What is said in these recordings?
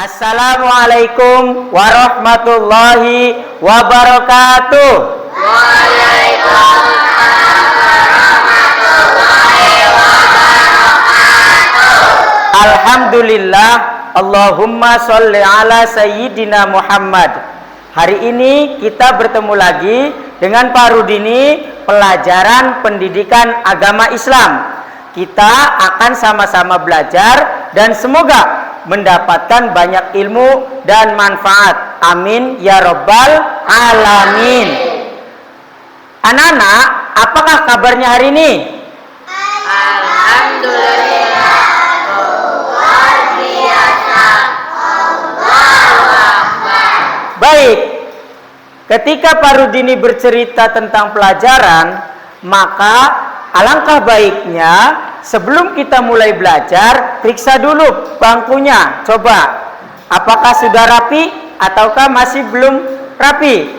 Assalamualaikum warahmatullahi wabarakatuh. Waalaikumsalam warahmatullahi wabarakatuh. Alhamdulillah, Allahumma sholli ala sayyidina Muhammad. Hari ini kita bertemu lagi dengan Pak Rudini, pelajaran pendidikan agama Islam. Kita akan sama-sama belajar dan semoga mendapatkan banyak ilmu dan manfaat. Amin ya rabbal alamin. Anak-anak, apakah kabarnya hari ini? Alhamdulillah, luar biasa. Allahu Akbar. Baik, ketika Pak Rudini bercerita tentang pelajaran, maka alangkah baiknya sebelum kita mulai belajar, periksa dulu bangkunya. Coba, apakah sudah rapi ataukah masih belum rapi?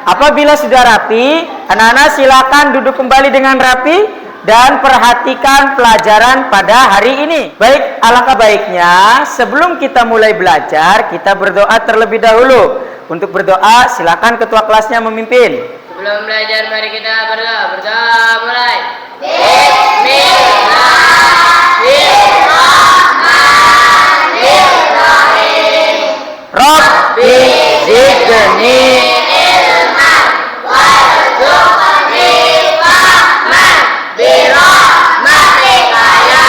Apabila sudah rapi, anak-anak silakan duduk kembali dengan rapi dan perhatikan pelajaran pada hari ini. Baik, alangkah baiknya sebelum kita mulai belajar, kita berdoa terlebih dahulu. Untuk berdoa, silakan ketua kelasnya memimpin. Sebelum belajar, mari kita berdoa. Berdoa mulai. Bismillahirrahmanirrahim. Rabbi zidni ilman warzuqni fahman birahmatika ya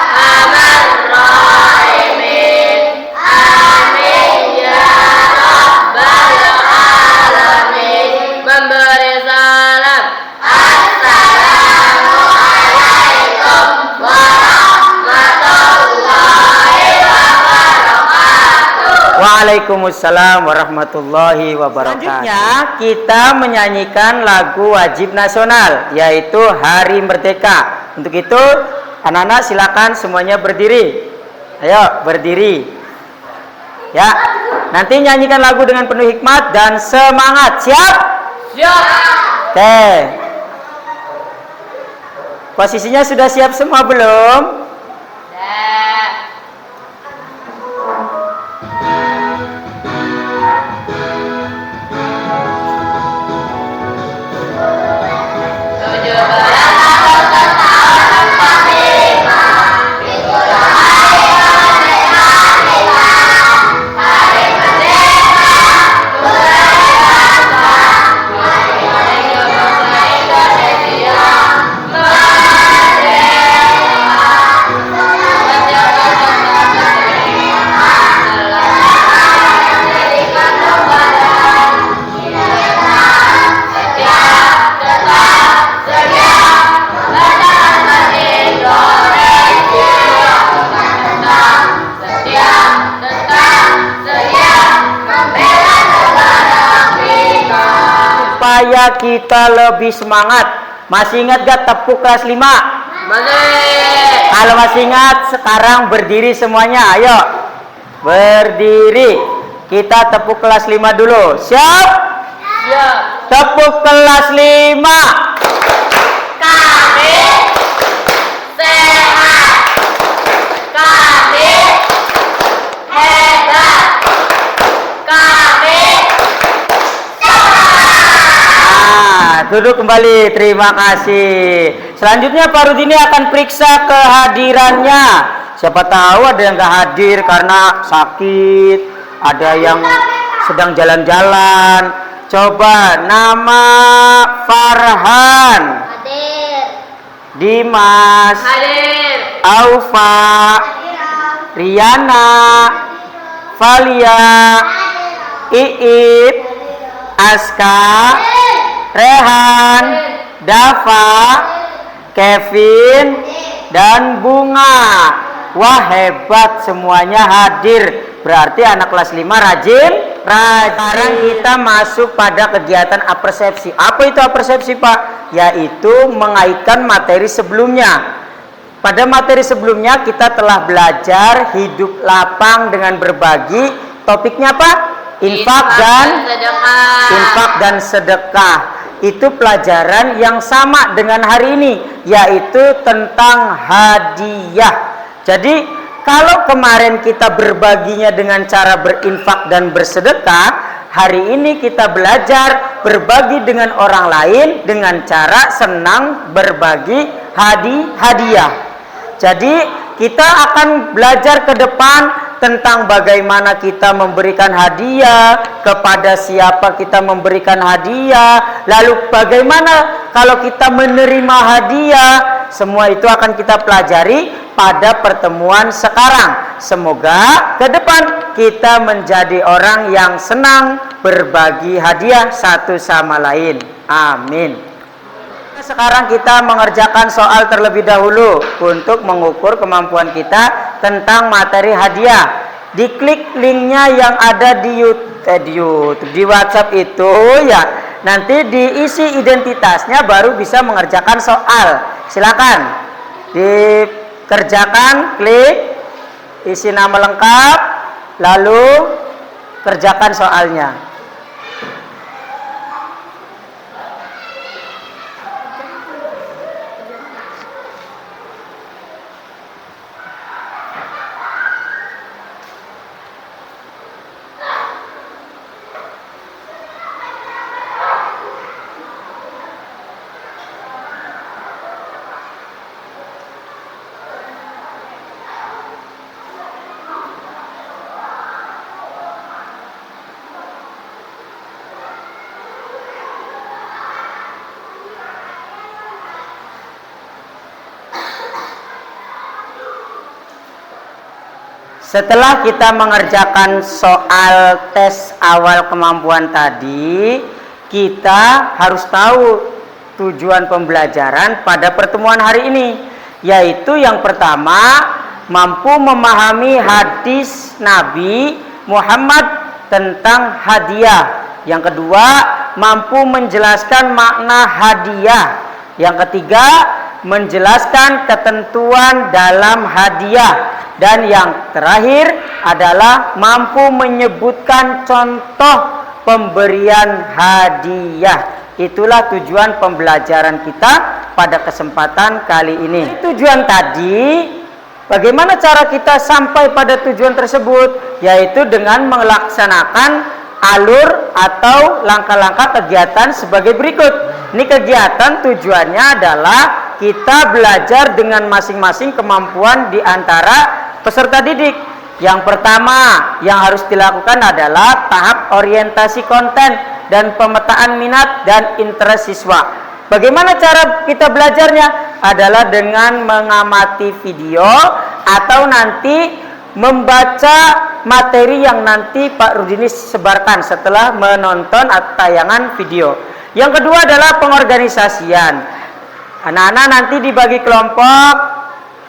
arhamar rahimin. Amin ya rabbal alamin. Memberi salam. Assalamualaikum warahmatullahi wabarakatuh. Waalaikumsalam warahmatullahi wabarakatuh. Selanjutnya kita menyanyikan lagu wajib nasional, yaitu Hari Merdeka. Untuk itu anak-anak silakan semuanya berdiri. Ayo berdiri. Ya, nanti nyanyikan lagu dengan penuh hikmat dan semangat. Siap? Siap. Oke. Posisinya sudah siap semua belum? Supaya kita lebih semangat. Masih ingat gak tepuk kelas 5? Masih. Kalau masih ingat, sekarang berdiri semuanya. Ayo berdiri. Kita tepuk kelas 5 dulu. Siap? Siap. Tepuk kelas 5. Kami sehat. Kami hebat. Kami Duduk kembali, terima kasih. Selanjutnya Pak Rudini akan periksa kehadirannya. Siapa tahu ada yang gak hadir karena sakit, ada yang sedang jalan-jalan. Coba nama Farhan, hadir. Dimas, Hadir. Aufa, Riana, Valia, Iip, Aska, Rehan, Dava, Kevin, dan Bunga. Wah, hebat, semuanya hadir. Berarti anak kelas 5 rajin. Sekarang kita masuk pada kegiatan apersepsi. Apa itu apersepsi, Pak? Yaitu mengaitkan materi sebelumnya. Pada materi sebelumnya kita telah belajar hidup lapang dengan berbagi. Topiknya apa? Infak dan sedekah. Itu pelajaran yang sama dengan hari ini, yaitu tentang hadiah. Jadi Kalau kemarin kita berbaginya dengan cara berinfak dan bersedekah, hari ini kita belajar berbagi dengan orang lain dengan cara senang berbagi hadiah. Jadi kita akan belajar ke depan tentang bagaimana kita memberikan hadiah, kepada siapa kita memberikan hadiah, lalu bagaimana kalau kita menerima hadiah. Semua itu akan kita pelajari pada pertemuan sekarang. Semoga ke depan kita menjadi orang yang senang berbagi hadiah satu sama lain. Amin. Sekarang kita mengerjakan soal terlebih dahulu untuk mengukur kemampuan kita tentang materi hadiah. Diklik linknya yang ada di YouTube, di WhatsApp itu ya. Nanti diisi identitasnya baru bisa mengerjakan soal. Silakan dikerjakan, klik isi nama lengkap, lalu kerjakan soalnya. Setelah kita mengerjakan soal tes awal kemampuan tadi, kita harus tahu tujuan pembelajaran pada pertemuan hari ini, yaitu yang pertama, mampu memahami hadis Nabi Muhammad tentang hadiah. Yang kedua, mampu menjelaskan makna hadiah. Yang ketiga, menjelaskan ketentuan dalam hadiah. Dan yang terakhir adalah mampu menyebutkan contoh pemberian hadiah. Itulah tujuan pembelajaran kita pada kesempatan kali ini. Tujuan tadi, bagaimana cara kita sampai pada tujuan tersebut? Yaitu dengan melaksanakan alur atau langkah-langkah kegiatan sebagai berikut. Ini kegiatan tujuannya adalah kita belajar dengan masing-masing kemampuan di antara peserta didik. Yang pertama yang harus dilakukan adalah tahap orientasi konten dan pemetaan minat dan interest siswa. Bagaimana cara kita belajarnya? Adalah dengan mengamati video atau nanti membaca materi yang nanti Pak Rudini sebarkan setelah menonton tayangan video. Yang kedua adalah pengorganisasian. Anak-anak nanti dibagi kelompok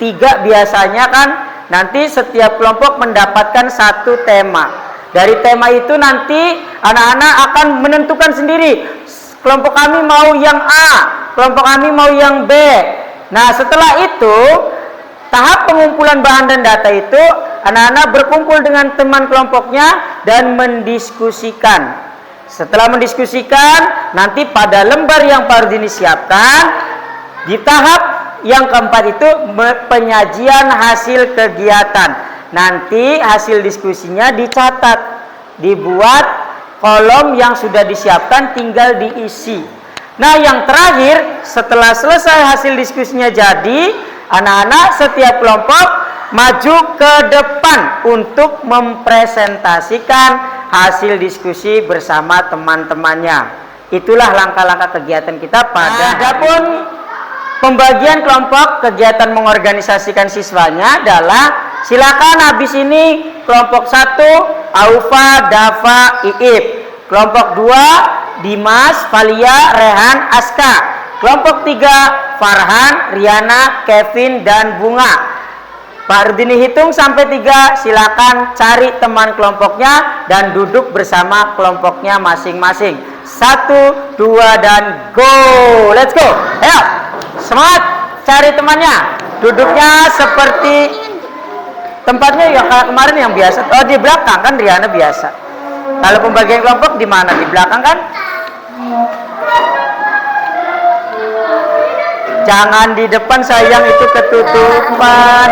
3 biasanya kan. Nanti setiap kelompok mendapatkan satu tema. Dari tema itu nanti anak-anak akan menentukan sendiri. Kelompok kami mau yang A, kelompok kami mau yang B. Nah, setelah itu tahap pengumpulan bahan dan data itu anak-anak berkumpul dengan teman kelompoknya dan mendiskusikan. Setelah mendiskusikan, nanti pada lembar yang Pak Rudini siapkan, di tahap yang keempat itu penyajian hasil kegiatan. Nanti hasil diskusinya dicatat, dibuat kolom yang sudah disiapkan tinggal diisi. Nah, yang terakhir setelah selesai hasil diskusinya jadi, anak-anak setiap kelompok maju ke depan untuk mempresentasikan hasil diskusi bersama teman-temannya. Itulah langkah-langkah kegiatan kita pada adapun pembagian kelompok kegiatan mengorganisasikan siswanya adalah silakan habis ini kelompok 1 Aufa, Dafa, Iib. Kelompok 2 Dimas, Valia, Rehan, Aska. Kelompok 3 Farhan, Riana, Kevin, dan Bunga. Pak Rudini hitung sampai 3, silakan cari teman kelompoknya dan duduk bersama kelompoknya masing-masing. 1, 2, dan go. Let's go. Ayo. Semangat, cari temannya. Duduknya seperti tempatnya ya kayak kemarin yang biasa. Oh, di belakang kan Riana biasa. Kalau pembagian kelompok di mana? Di belakang kan? Jangan di depan sayang, itu ketutupan.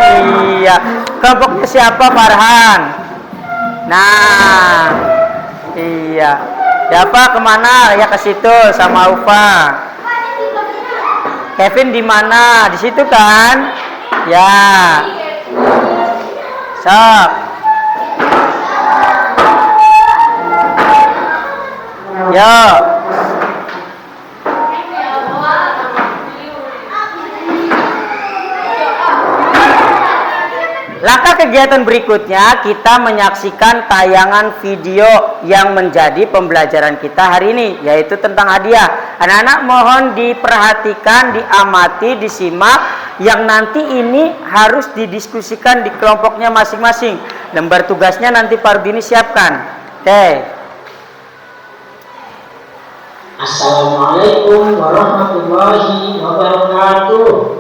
Iya. Kelompoknya siapa, Farhan? Nah, iya. Siapa kemana? Ya ke situ sama Ufa. Kevin di mana? Di situ kan? Ya. Sok. Yo. Langkah kegiatan berikutnya, kita menyaksikan tayangan video yang menjadi pembelajaran kita hari ini, yaitu tentang hadiah. Anak-anak mohon diperhatikan, diamati, disimak, yang nanti ini harus didiskusikan di kelompoknya masing-masing. Lembar tugasnya nanti Pak Rudini siapkan. Oke. Assalamualaikum warahmatullahi wabarakatuh.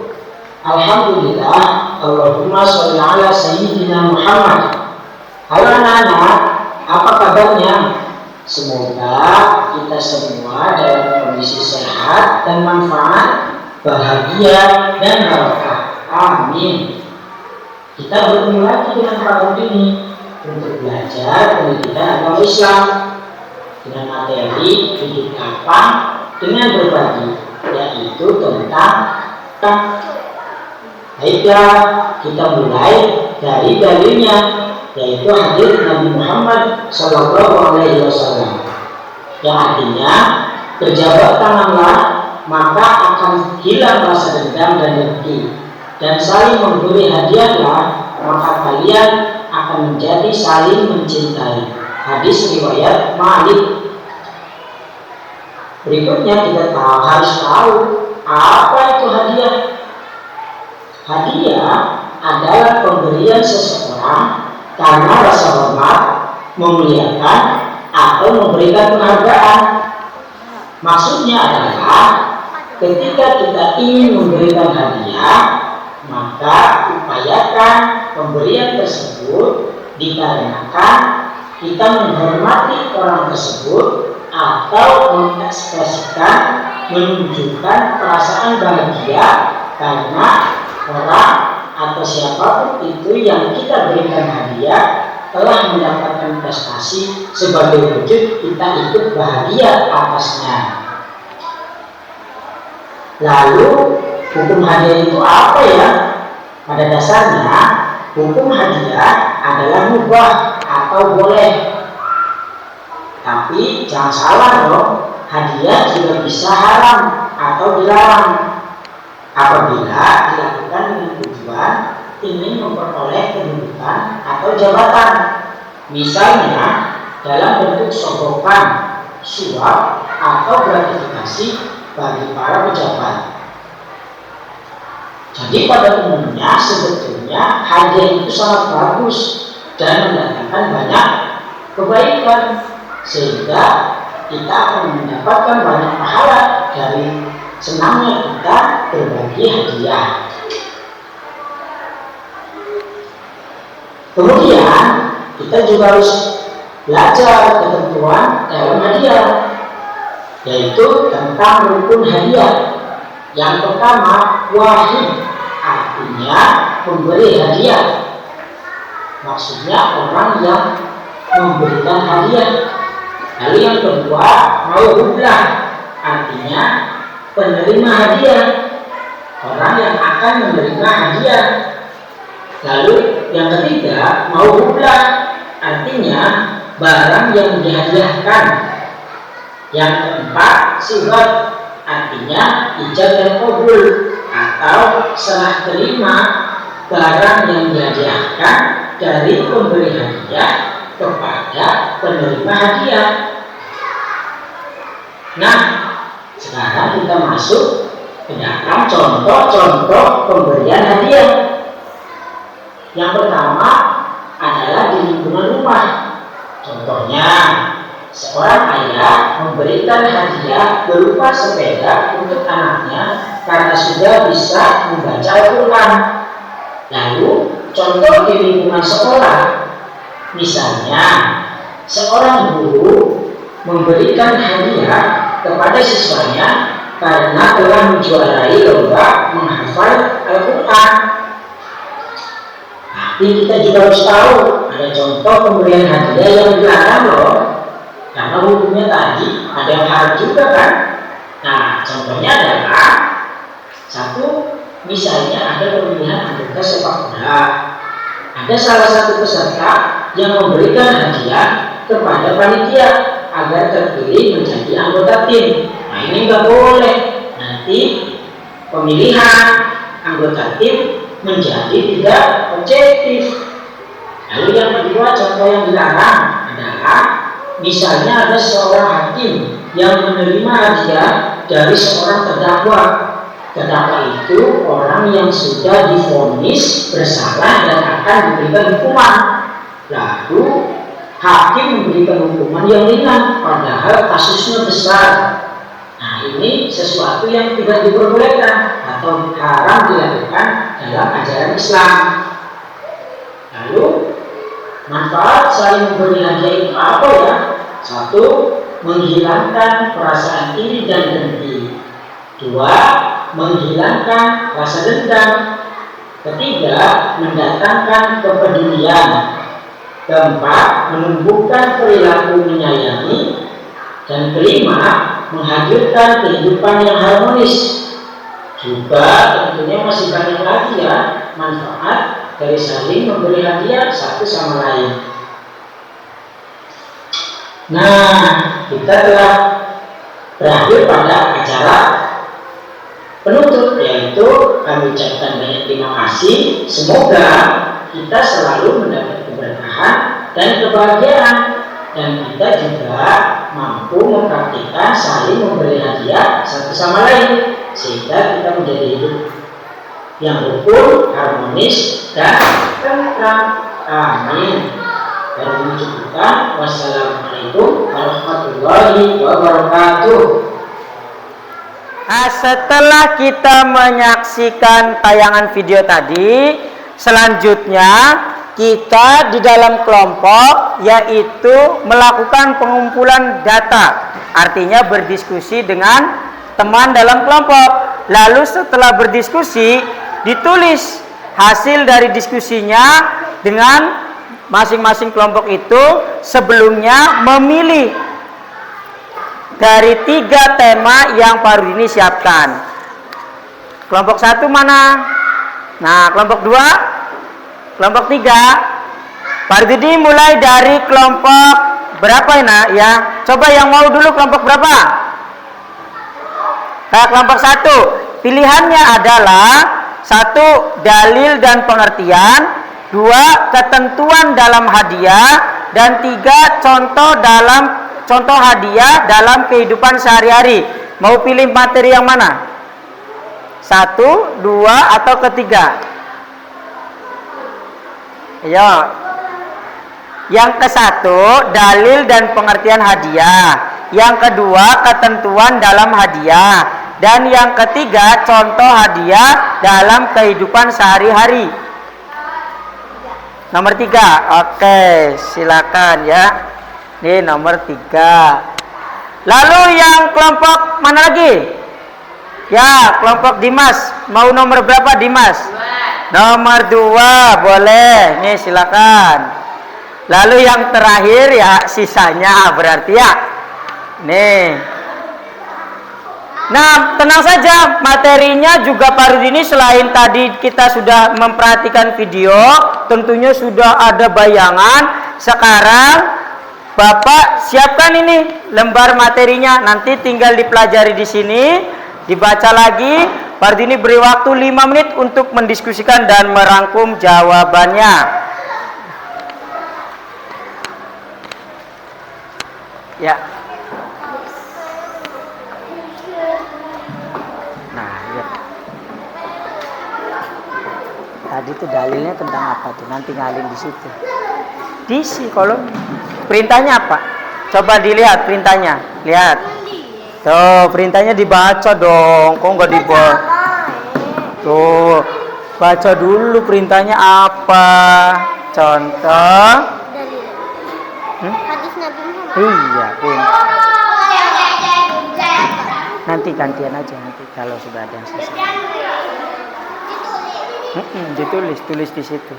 Alhamdulillah, Allahumma sholli ala sayyidina Muhammad. Halo anak-anak, apa kabarnya? Semoga kita semua dalam kondisi sehat dan manfaat, bahagia dan barokah. Amin. Kita bertemu lagi dengan Pak Rudini untuk belajar pendidikan agama Islam dengan materi hidup lapang dengan berbagi, yaitu tentang Baiklah, kita mulai dari dalilnya, yaitu hadis Nabi Muhammad SAW, yang artinya berjabat tanganlah maka akan hilang rasa dendam dan dengki, dan saling memberi hadiahlah maka kalian akan menjadi saling mencintai. Hadis riwayat Malik. Berikutnya kita harus tahu apa itu hadiah. Hadiah adalah pemberian seseorang karena rasa hormat, memuliakan, atau memberikan penghargaan. Maksudnya adalah ketika kita ingin memberikan hadiah, maka upayakan pemberian tersebut dikarenakan kita menghormati orang tersebut atau mengekspresikan, menunjukkan perasaan bahagia karena orang atau siapapun itu yang kita berikan hadiah telah mendapatkan prestasi sebagai wujud kita ikut bahagia atasnya. Lalu hukum hadiah itu apa ya? Pada dasarnya hukum hadiah adalah mubah atau boleh. Tapi jangan salah loh, hadiah juga bisa haram atau dilarang apabila dilakukan dengan tujuan ingin memperoleh kedudukan atau jabatan, misalnya dalam bentuk sogokan, suap, atau gratifikasi bagi para pejabat. Jadi pada umumnya sebetulnya hadiah itu sangat bagus dan mendatangkan banyak kebaikan, sehingga kita akan mendapatkan banyak pahala dari senangnya kita berbagi hadiah. Kemudian kita juga harus belajar ketentuan dalam hadiah, yaitu tentang rukun hadiah. Yang pertama, wahid, artinya pemberi hadiah. Maksudnya orang yang memberikan hadiah. Lalu yang kedua, mauhublah, artinya penerima hadiah, orang yang akan menerima hadiah. Lalu yang ketiga, mauhublah, artinya barang yang dihadiahkan. Yang keempat, sifat, artinya ijab dan qabul atau serah terima barang yang dihadiahkan dari pemberi hadiah kepada penerima hadiah. Nah, sekarang kita masuk ke dalam contoh-contoh pemberian hadiah. Yang pertama adalah di lingkungan rumah. Contohnya, seorang ayah memberikan hadiah berupa sepeda untuk anaknya karena sudah bisa membaca Al-Quran. Lalu, contoh di lingkungan sekolah, misalnya seorang guru memberikan hadiah kepada siswanya karena telah menjuarai lomba menghafal Al-Quran. Tapi kita juga harus tahu ada contoh pemberian hadiah yang dilarang loh, karena hukumnya tadi ada yang haram juga kan. Nah, contohnya adalah satu, misalnya ada pemilihan anggota sepak bola. Ada salah satu peserta yang memberikan hadiah kepada panitia agar terpilih menjadi anggota tim. Nah, ini nggak boleh. Nanti pemilihan anggota tim menjadi tidak objektif. Lalu yang kedua, contoh yang dilarang adalah misalnya ada seorang hakim yang menerima hadiah dari seorang terdakwa. Terdakwa itu orang yang sudah divonis bersalah dan akan diberikan hukuman. Lalu hakim memberikan hukuman yang ringan padahal kasusnya besar. Nah, ini sesuatu yang tidak diperbolehkan atau haram dilakukan dalam ajaran Islam. Lalu manfaat saling memberi hadiah itu apa ya? Satu, menghilangkan perasaan iri dan dengki. Dua, menghilangkan rasa dendam. Ketiga, mendatangkan kepedulian. Keempat, menumbuhkan perilaku menyayangi. Dan kelima, menghadirkan kehidupan yang harmonis. Juga tentunya masih banyak lagi ya manfaat dari saling memberi hadiah satu sama lain. Nah, kita telah berakhir pada acara penutup, yaitu kami ucapkan banyak terima kasih. Semoga kita selalu mendapat keberkahan dan kebahagiaan, dan kita juga mampu mempraktikkan saling memberi hadiah satu sama lain sehingga kita menjadi hidup yang rukun, harmonis, dan tentram. Amin. Dan mencukupkan. Wassalamualaikum warahmatullahi wabarakatuh. Nah, setelah kita menyaksikan tayangan video tadi, selanjutnya kita di dalam kelompok yaitu melakukan pengumpulan data, artinya berdiskusi dengan teman dalam kelompok. Lalu setelah berdiskusi, ditulis hasil dari diskusinya dengan masing-masing kelompok itu sebelumnya memilih dari 3 tema yang baru ini siapkan. Kelompok 1 mana? Nah, kelompok 2, kelompok 3. Pardidi mulai dari kelompok berapa ya? Coba yang mau dulu kelompok berapa? Nah, kelompok 1. Pilihannya adalah 1. Dalil dan pengertian, 2. Ketentuan dalam hadiah, dan 3. Contoh hadiah dalam kehidupan sehari-hari. Mau pilih materi yang mana? 1, 2, atau ketiga? Ayo. Yang ke-1 dalil dan pengertian hadiah. Yang kedua ketentuan dalam hadiah. Dan yang ketiga contoh hadiah dalam kehidupan sehari-hari. Nomor 3. Oke, silakan ya. Ini nomor 3. Lalu yang kelompok mana lagi? Ya, kelompok Dimas. Mau nomor berapa Dimas? 2. Nomor 2, boleh. Nih silakan. Lalu yang terakhir ya sisanya berarti ya. Nih. Nah, tenang saja, materinya juga Pak Rudi ini selain tadi kita sudah memperhatikan video, tentunya sudah ada bayangan. Sekarang Bapak siapkan ini lembar materinya, nanti tinggal dipelajari di sini, dibaca lagi. Pak Rudi ini beri waktu 5 menit untuk mendiskusikan dan merangkum jawabannya. Ya. Nah, ya. Tadi tuh dalilnya tentang apa tuh? Nanti ngalin di situ. Di kolom. Perintahnya apa? Coba dilihat perintahnya. Lihat. Tuh, perintahnya dibaca dong. Kok nggak dibaca? Tuh, baca dulu perintahnya apa. Contoh. Hadis Nabi Muhammad. Iya, Nanti gantian aja nanti kalau sudah ada yang selesai. Tulis di situ.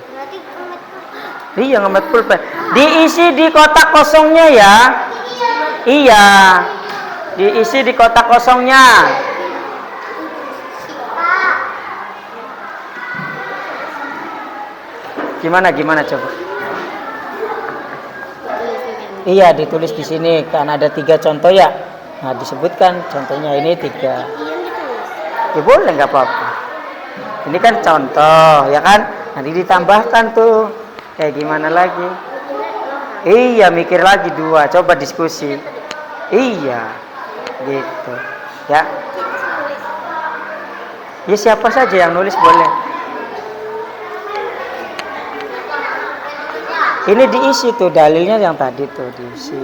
Iya, ngemet pulpen. Diisi di kotak kosongnya ya. Iya. Diisi di kotak kosongnya. Gimana coba? Iya, ditulis di sini kan ada 3 contoh ya. Nah, disebutkan contohnya ini 3. Ya boleh, nggak apa-apa. Ini kan contoh, ya kan? Nanti ditambahkan tuh. Kayak gimana lagi? Iya, mikir lagi 2. Coba diskusi. Iya, gitu. Ya. Ya siapa saja yang nulis boleh. Ini diisi tuh dalilnya yang tadi tuh diisi.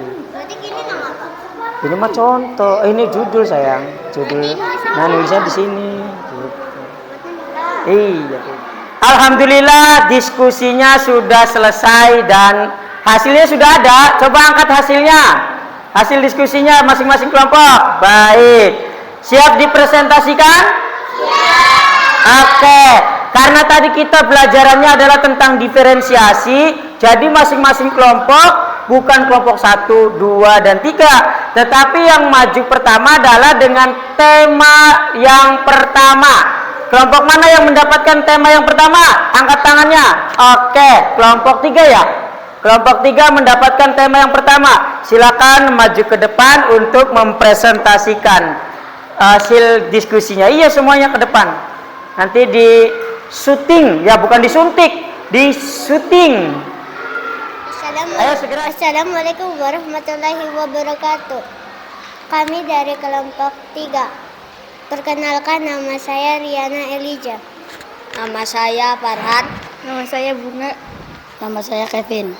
Ini mah contoh. Ini judul sayang, judul. Nah, nulisnya di sini. Gitu. Iya. Alhamdulillah diskusinya sudah selesai dan hasilnya sudah ada. Coba angkat hasilnya. Hasil diskusinya masing-masing kelompok. Baik. Siap dipresentasikan? Oke. Karena tadi kita belajarannya adalah tentang diferensiasi, jadi masing-masing kelompok bukan kelompok 1, 2, dan 3, tetapi yang maju pertama adalah dengan tema yang pertama. Kelompok mana yang mendapatkan tema yang pertama? Angkat tangannya. Oke, kelompok 3 ya. Kelompok 3 mendapatkan tema yang pertama. Silakan maju ke depan untuk mempresentasikan hasil diskusinya. Iya, semuanya ke depan. Nanti di syuting, ya bukan disuntik, di syuting. Assalamualaikum warahmatullahi wabarakatuh. Kami dari kelompok 3. Perkenalkan, nama saya Riana Elijah. Nama saya Farhan. Nama saya Bunga. Nama saya Kevin.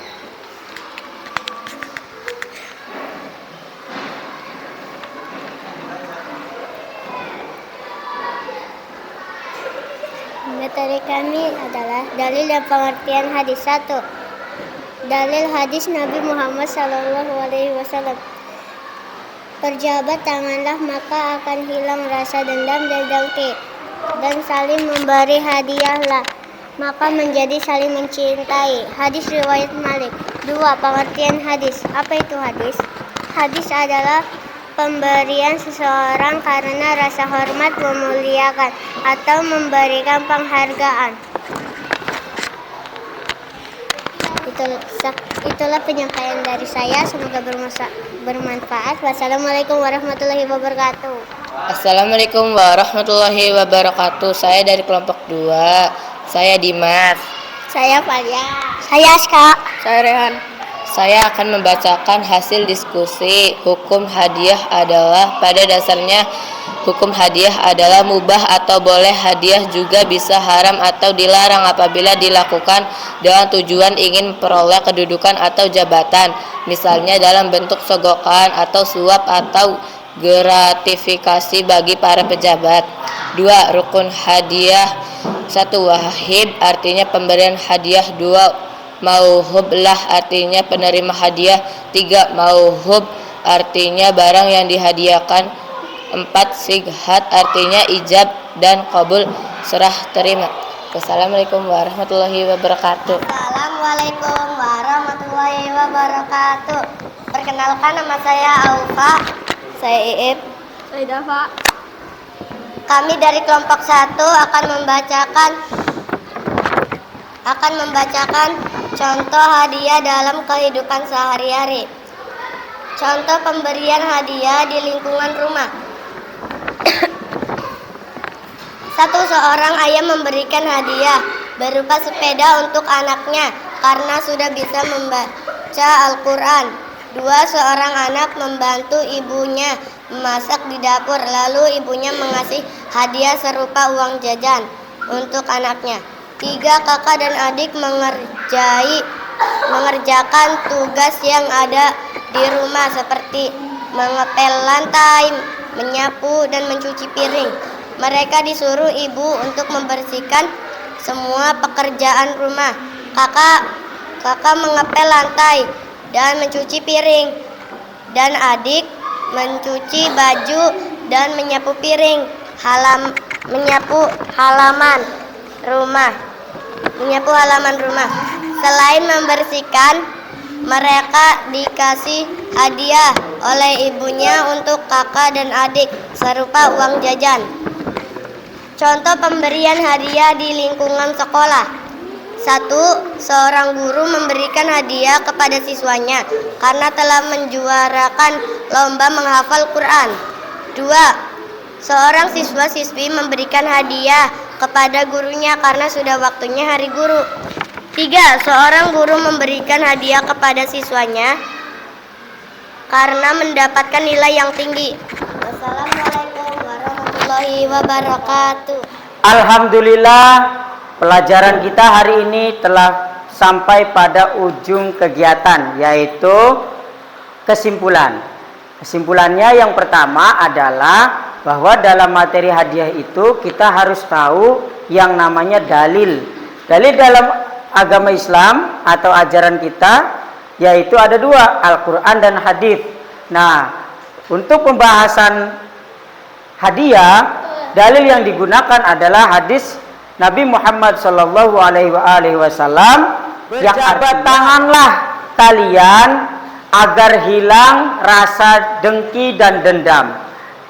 Materi kami adalah dalil dan pengertian hadis 1. Dalil hadis Nabi Muhammad SAW. Perjabat tanganlah maka akan hilang rasa dendam dan dengki, dan saling memberi hadiahlah maka menjadi saling mencintai. Hadis riwayat Malik. 2. Pengertian hadis. Apa itu hadis? Hadis adalah pemberian seseorang karena rasa hormat, memuliakan, atau memberikan penghargaan. Itulah penyampaian dari saya. Semoga bermanfaat. Wassalamualaikum warahmatullahi wabarakatuh. Assalamualaikum warahmatullahi wabarakatuh. Saya dari kelompok 2. Saya Dimas. Saya Falia. Saya Aska. Saya Rehan. Saya akan membacakan hasil diskusi. Hukum hadiah adalah, pada dasarnya hukum hadiah adalah mubah atau boleh. Hadiah juga bisa haram atau dilarang apabila dilakukan dengan tujuan ingin memperoleh kedudukan atau jabatan, misalnya dalam bentuk sogokan atau suap atau gratifikasi bagi para pejabat. 2. Rukun hadiah. 1. Wahib artinya pemberian hadiah. 2. Mauhub lah artinya penerima hadiah. 3. Mauhub artinya barang yang dihadiahkan. 4. Sighat artinya ijab dan qabul, serah terima. Wassalamualaikum warahmatullahi wabarakatuh. Assalamualaikum warahmatullahi wabarakatuh. Perkenalkan, nama saya Aufa. Saya Iib. Saya Dafa. Kami dari kelompok 1 akan membacakan contoh hadiah dalam kehidupan sehari-hari. Contoh pemberian hadiah di lingkungan rumah. 1. Seorang ayah memberikan hadiah berupa sepeda untuk anaknya karena sudah bisa membaca Al-Quran. 2. Seorang anak membantu ibunya memasak di dapur, lalu ibunya mengasih hadiah serupa uang jajan untuk anaknya. 3. Kakak dan adik mengerjakan tugas yang ada di rumah seperti mengepel lantai, menyapu, dan mencuci piring. Mereka disuruh ibu untuk membersihkan semua pekerjaan rumah. Kakak mengepel lantai dan mencuci piring, dan adik mencuci baju dan menyapu piring, menyapu halaman rumah. Selain membersihkan, mereka dikasih hadiah oleh ibunya untuk kakak dan adik serupa uang jajan. Contoh pemberian hadiah di lingkungan sekolah. 1. Seorang guru memberikan hadiah kepada siswanya karena telah menjuarakan lomba menghafal Quran. 2. Seorang siswa-siswi memberikan hadiah kepada gurunya karena sudah waktunya hari guru. 3. Seorang guru memberikan hadiah kepada siswanya karena mendapatkan nilai yang tinggi. Wassalamualaikum warahmatullahi wabarakatuh. Alhamdulillah, pelajaran kita hari ini telah sampai pada ujung kegiatan, yaitu kesimpulan. Kesimpulannya yang pertama adalah bahwa dalam materi hadiah itu kita harus tahu yang namanya dalil. Dalil dalam agama Islam atau ajaran kita yaitu ada dua, Al-Quran dan hadis. Nah, untuk pembahasan hadiah, dalil yang digunakan adalah hadis Nabi Muhammad Shallallahu Alaihi Wasallam yang berjabat tanganlah kalian agar hilang rasa dengki dan dendam,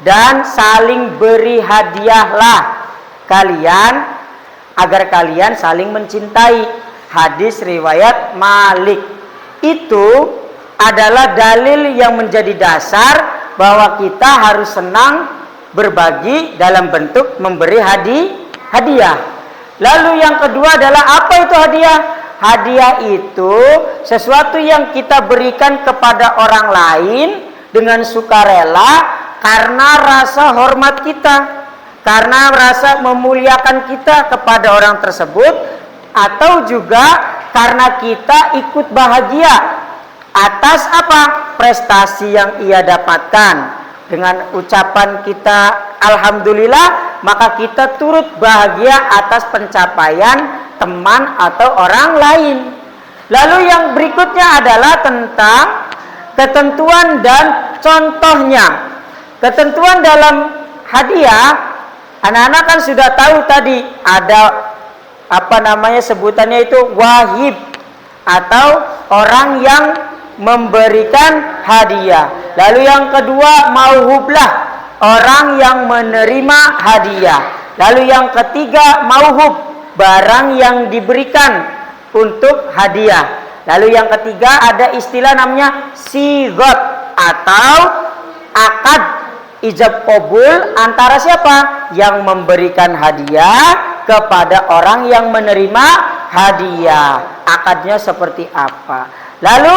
dan saling beri hadiahlah kalian agar kalian saling mencintai. Hadis riwayat Malik. Itu adalah dalil yang menjadi dasar bahwa kita harus senang berbagi dalam bentuk memberi hadiah. Lalu yang kedua adalah apa itu hadiah? Hadiah itu sesuatu yang kita berikan kepada orang lain dengan sukarela karena rasa hormat kita, karena rasa memuliakan kita kepada orang tersebut, atau juga karena kita ikut bahagia atas apa? Prestasi yang ia dapatkan. Dengan ucapan kita alhamdulillah, maka kita turut bahagia atas pencapaian teman atau orang lain. Lalu yang berikutnya adalah tentang ketentuan dan contohnya. Ketentuan dalam hadiah, anak-anak kan sudah tahu tadi ada sebutannya itu wahib atau orang yang memberikan hadiah. Lalu yang kedua mauhublah, orang yang menerima hadiah. Lalu yang ketiga mauhub, barang yang diberikan untuk hadiah. Lalu yang ketiga ada istilah namanya sigot atau akad ijab kabul antara siapa? Yang memberikan hadiah kepada orang yang menerima hadiah. Akadnya seperti apa? Lalu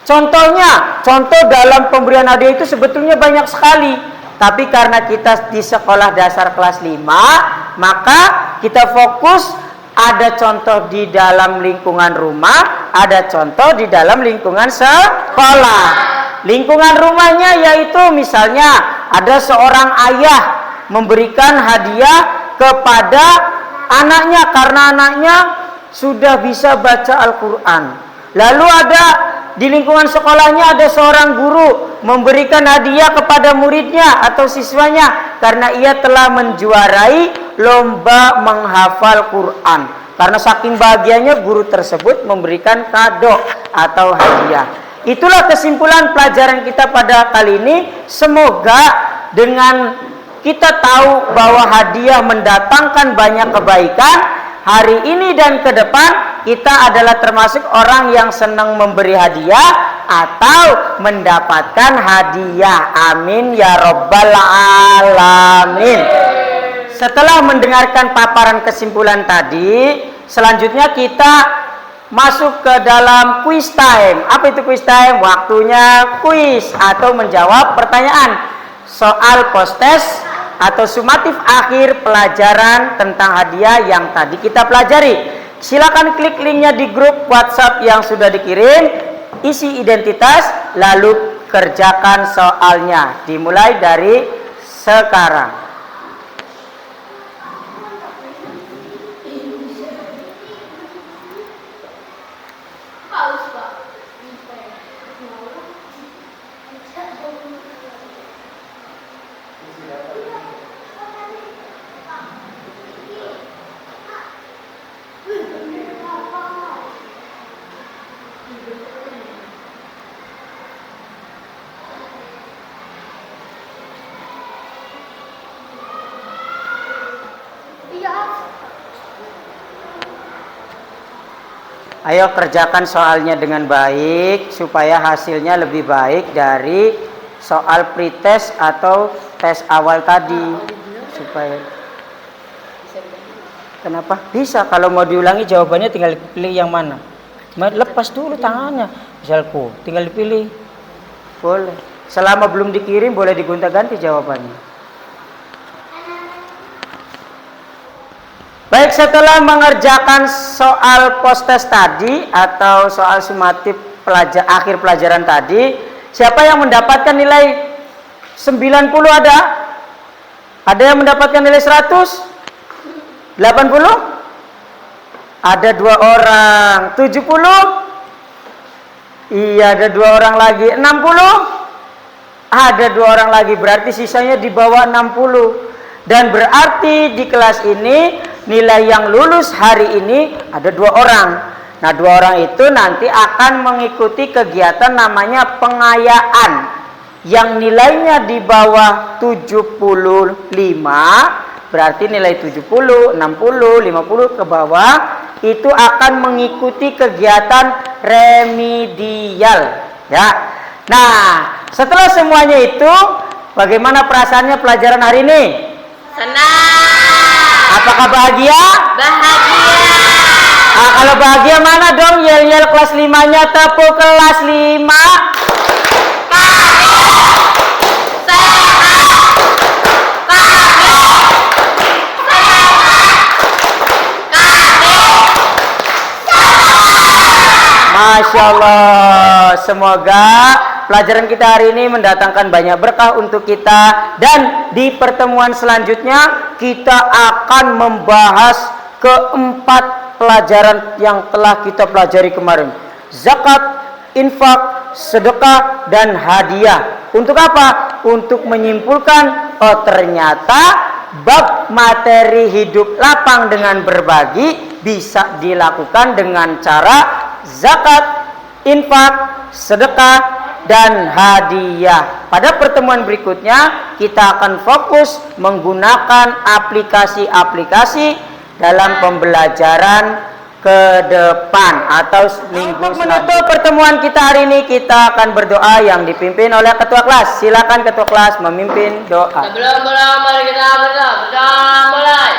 contoh dalam pemberian hadiah itu sebetulnya banyak sekali. Tapi karena kita di sekolah dasar kelas 5, maka kita fokus ada contoh di dalam lingkungan rumah, ada contoh di dalam lingkungan sekolah. Lingkungan rumahnya yaitu misalnya ada seorang ayah memberikan hadiah kepada anaknya karena anaknya sudah bisa baca Al-Quran. Lalu ada di lingkungan sekolahnya ada seorang guru memberikan hadiah kepada muridnya atau siswanya karena ia telah menjuarai lomba menghafal Quran. Karena saking bahagianya guru tersebut memberikan kado atau hadiah. Itulah kesimpulan pelajaran kita pada kali ini. Semoga dengan kita tahu bahwa hadiah mendatangkan banyak kebaikan, hari ini dan ke depan kita adalah termasuk orang yang senang memberi hadiah atau mendapatkan hadiah. Amin ya rabbal alamin. Setelah mendengarkan paparan kesimpulan tadi, selanjutnya kita masuk ke dalam quiz time. Apa itu quiz time? Waktunya quiz atau menjawab pertanyaan soal post-test atau sumatif akhir pelajaran tentang hadiah yang tadi kita pelajari. Silakan klik linknya di grup WhatsApp yang sudah dikirim, isi identitas, lalu kerjakan soalnya. Dimulai dari sekarang. Ayo kerjakan soalnya dengan baik supaya hasilnya lebih baik dari soal pretest atau tes awal tadi. Supaya kenapa? Bisa kalau mau diulangi jawabannya tinggal pilih yang mana. Lepas dulu tangannya. Misalku tinggal dipilih. Boleh. Selama belum dikirim boleh digonta-ganti jawabannya. Baik, setelah mengerjakan soal post-test tadi atau soal sumatif akhir pelajaran tadi, siapa yang mendapatkan nilai 90 ada? Ada yang mendapatkan nilai 100? 80? Ada 2 orang. 70? Iya, ada 2 orang lagi. 60? Ada 2 orang lagi, berarti sisanya di bawah 60. Dan berarti di kelas ini nilai yang lulus hari ini ada 2 orang. Nah, 2 orang itu nanti akan mengikuti kegiatan namanya pengayaan. Yang nilainya di bawah 75, berarti nilai 70, 60, 50 ke bawah, itu akan mengikuti kegiatan remedial. Ya. Nah, setelah semuanya itu, bagaimana perasaannya pelajaran hari ini? Senang. Apakah bahagia? Bahagia. Kalau bahagia mana dong yel-yel kelas 5-nya? Tepuk kelas 5. Masya Allah, semoga pelajaran kita hari ini mendatangkan banyak berkah untuk kita, dan di pertemuan selanjutnya kita akan membahas keempat pelajaran yang telah kita pelajari kemarin: zakat, infak, sedekah, dan hadiah. Untuk apa? Untuk menyimpulkan, oh ternyata bab materi hidup lapang dengan berbagi bisa dilakukan dengan cara zakat, infak, sedekah, dan hadiah. Pada pertemuan berikutnya kita akan fokus menggunakan aplikasi-aplikasi dalam pembelajaran ke depan atau minggu selanjutnya. Menutup pertemuan kita hari ini, kita akan berdoa yang dipimpin oleh ketua kelas. Silakan ketua kelas memimpin doa. Sebelum mulai, mari kita berdoa. Mulai.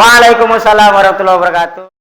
Waalaikumsalam warahmatullahi wabarakatuh.